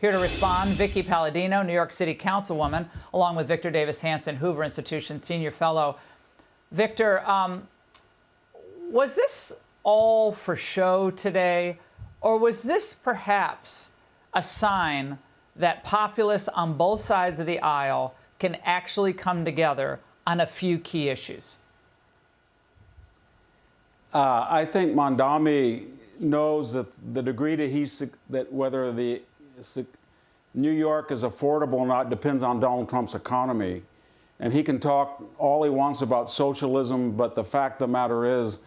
Here to respond, Vicki Palladino, New York City Councilwoman, along with Victor Davis Hanson, Hoover Institution Senior Fellow. Victor, was this all for show today, or was this perhaps a sign that populists on both sides of the aisle can actually come together on a few key issues? I think Mamdani knows that the degree that whether New York is affordable or not depends on Donald Trump's economy. And he can talk all he wants about socialism, but the fact of the matter is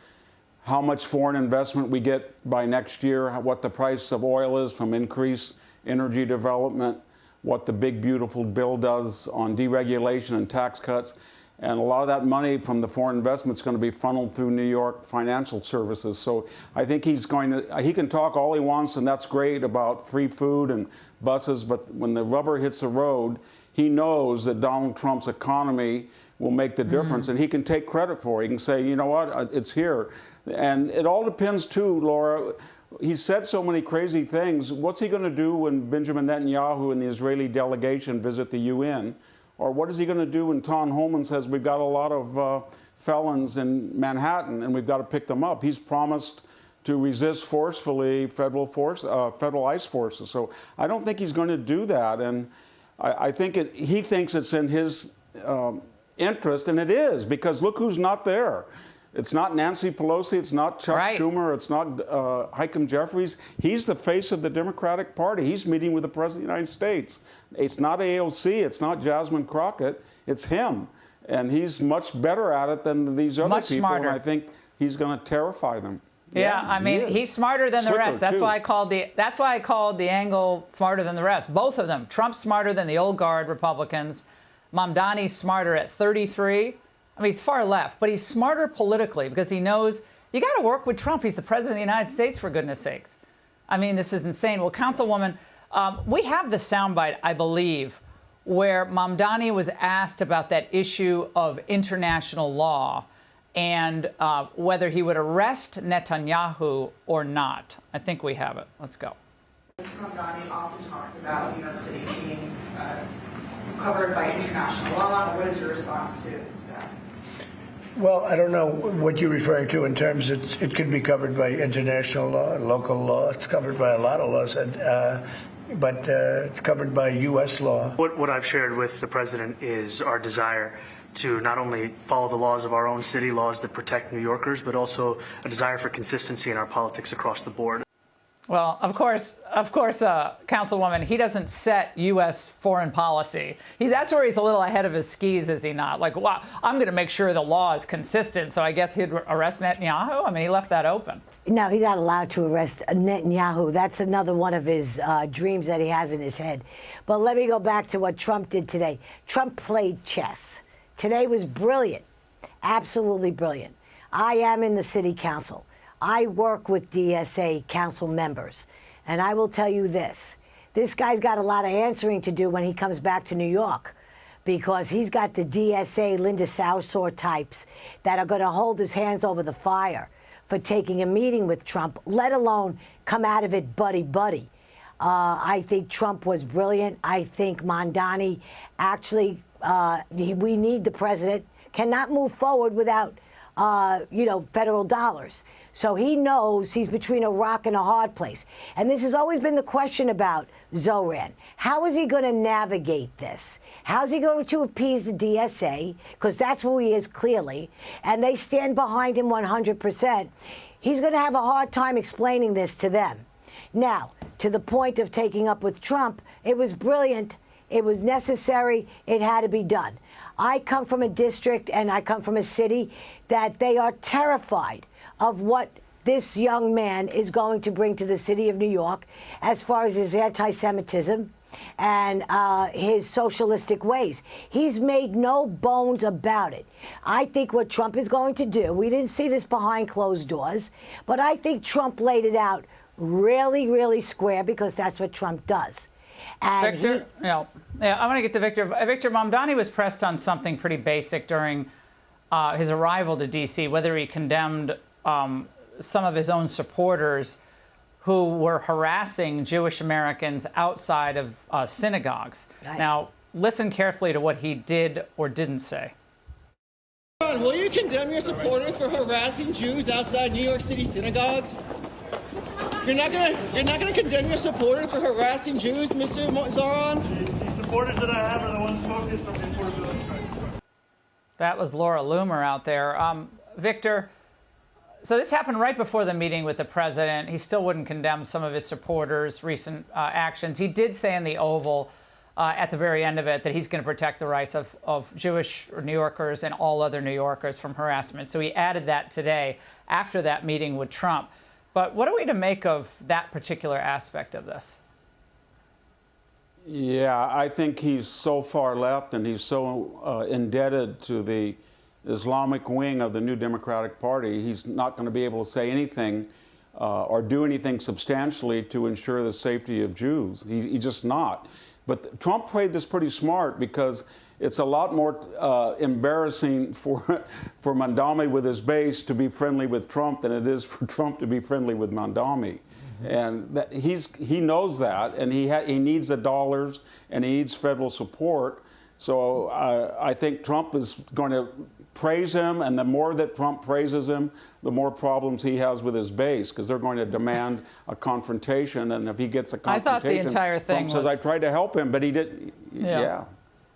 how much foreign investment we get by next year, what the price of oil is from increased energy development, what the big beautiful bill does on deregulation and tax cuts. And a lot of that money from the foreign investment is going to be funneled through New York financial services. So I think he can talk all he wants, and that's great about free food and buses. But when the rubber hits the road, he knows that Donald Trump's economy will make the difference. And he can take credit for it. He can say, you know what, it's here. And it all depends, too, Laura. He said so many crazy things. What's he going to do when Benjamin Netanyahu and the Israeli delegation visit the UN? Or what is he going to do when Tom Homan says we've got a lot of felons in Manhattan and we've got to pick them up? He's promised to resist forcefully federal ICE forces. So I don't think he's going to do that. And I think he thinks it's in his interest, and it is, because look who's not there. It's not Nancy Pelosi. It's not Chuck Schumer. It's not Hakeem Jeffries. He's the face of the Democratic Party. He's meeting with the President of the United States. It's not AOC. It's not Jasmine Crockett. It's him. And he's much better at it than these other people. Smarter. And I think he's going to terrify them. Yeah, I mean, he's smarter than the rest. That's why I called the angle smarter than the rest. Both of them. Trump's smarter than the old guard Republicans. Mamdani's smarter at 33. I mean, he's far left, but he's smarter politically because he knows you got to work with Trump. He's the president of the United States, for goodness sakes. I mean, this is insane. Well, Councilwoman, we have the soundbite, I believe, where Mamdani was asked about that issue of international law and whether he would arrest Netanyahu or not. I think we have it. Let's go. Mamdani often talks about New York City being covered by international law. What is your response to that? Well, I don't know what you're referring to in terms of it could be covered by international law, local law. It's covered by a lot of laws, but it's covered by U.S. law. What I've shared with the president is our desire to not only follow the laws of our own city, laws that protect New Yorkers, but also a desire for consistency in our politics across the board. Well, of course, Councilwoman, he doesn't set U.S. foreign policy. That's where he's a little ahead of his skis, is he not? Like, wow, I'm going to make sure the law is consistent, so I guess he'd arrest Netanyahu? I mean, he left that open. No, he's not allowed to arrest Netanyahu. That's another one of his dreams that he has in his head. But let me go back to what Trump did today. Trump played chess. Today was brilliant, absolutely brilliant. I am in the city council. I work with DSA council members, and I will tell you this guy's got a lot of answering to do when he comes back to New York, because he's got the DSA Linda Sarsour types that are going to hold his hands over the fire for taking a meeting with Trump, let alone come out of it buddy-buddy. I think Trump was brilliant. I think Mamdani actually, we need the president, cannot move forward without federal dollars. So he knows he's between a rock and a hard place. And this has always been the question about Zoran. How is he going to navigate this? How's he going to appease the DSA? Because that's who he is, clearly. And they stand behind him 100%. He's going to have a hard time explaining this to them. Now, to the point of taking up with Trump, it was brilliant. It was necessary. It had to be done. I come from a district and I come from a city that they are terrified of what this young man is going to bring to the city of New York as far as his anti-Semitism and his socialistic ways. He's made no bones about it. I think what Trump is going to do, we didn't see this behind closed doors, but I think Trump laid it out really, really square, because that's what Trump does. And Victor, I want to get to Victor. Victor, Mamdani was pressed on something pretty basic during his arrival to D.C., whether he condemned some of his own supporters who were harassing Jewish Americans outside of synagogues. Right. Now, listen carefully to what he did or didn't say. John, will you condemn your supporters for harassing Jews outside New York City synagogues? You're not gonna condemn your supporters for harassing Jews, Mr. Zaron? The supporters that I have are the ones focused on the affordability crisis. That was Laura Loomer out there. Victor, so this happened right before the meeting with the president. He still wouldn't condemn some of his supporters' recent actions. He did say in the Oval at the very end of it that he's going to protect the rights of Jewish New Yorkers and all other New Yorkers from harassment. So he added that today after that meeting with Trump. But what are we to make of that particular aspect of this? Yeah, I think he's so far left and he's so indebted to the Islamic wing of the New Democratic Party. He's not going to be able to say anything or do anything substantially to ensure the safety of Jews. He's just not. But Trump played this pretty smart because it's a lot more embarrassing for Mamdani with his base to be friendly with Trump than it is for Trump to be friendly with Mamdani. And he knows that, and he needs the dollars and he needs federal support. So I think Trump is going to praise him, and the more that Trump praises him, the more problems he has with his base, because they're going to demand a confrontation, and if he gets a confrontation, I thought the entire thing Trump says, was, I tried to help him, but he didn't. Yeah.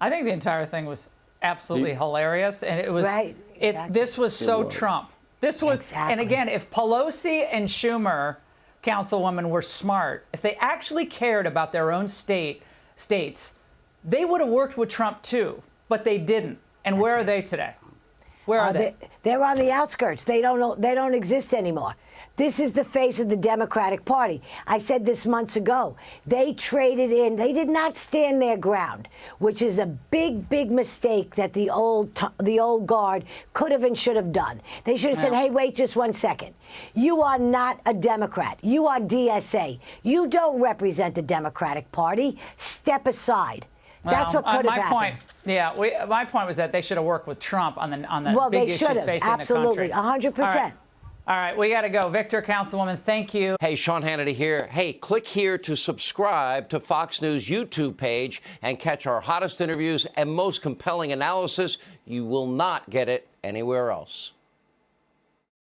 I think the entire thing was absolutely hilarious, and it was. Right, exactly. This was so Trump. This was, Exactly. and again, if Pelosi and Schumer, Councilwoman, were smart, if they actually cared about their own states, they would have worked with Trump too, but they didn't. And where are they today? Where are they? They're on the outskirts. They don't exist anymore. This is the face of the Democratic Party. I said this months ago. They traded in. They did not stand their ground, which is a big, big mistake that the old guard could have and should have done. They should have said, hey, wait just 1 second. You are not a Democrat. You are DSA. You don't represent the Democratic Party. Step aside. That's what could have happened. My point was that they should have worked with Trump on the well, big they issues should have. facing Absolutely, the country. 100%. All right, we got to go. Victor, Councilwoman, thank you. Hey, Sean Hannity here. Hey, click here to subscribe to Fox News YouTube page and catch our hottest interviews and most compelling analysis. You will not get it anywhere else.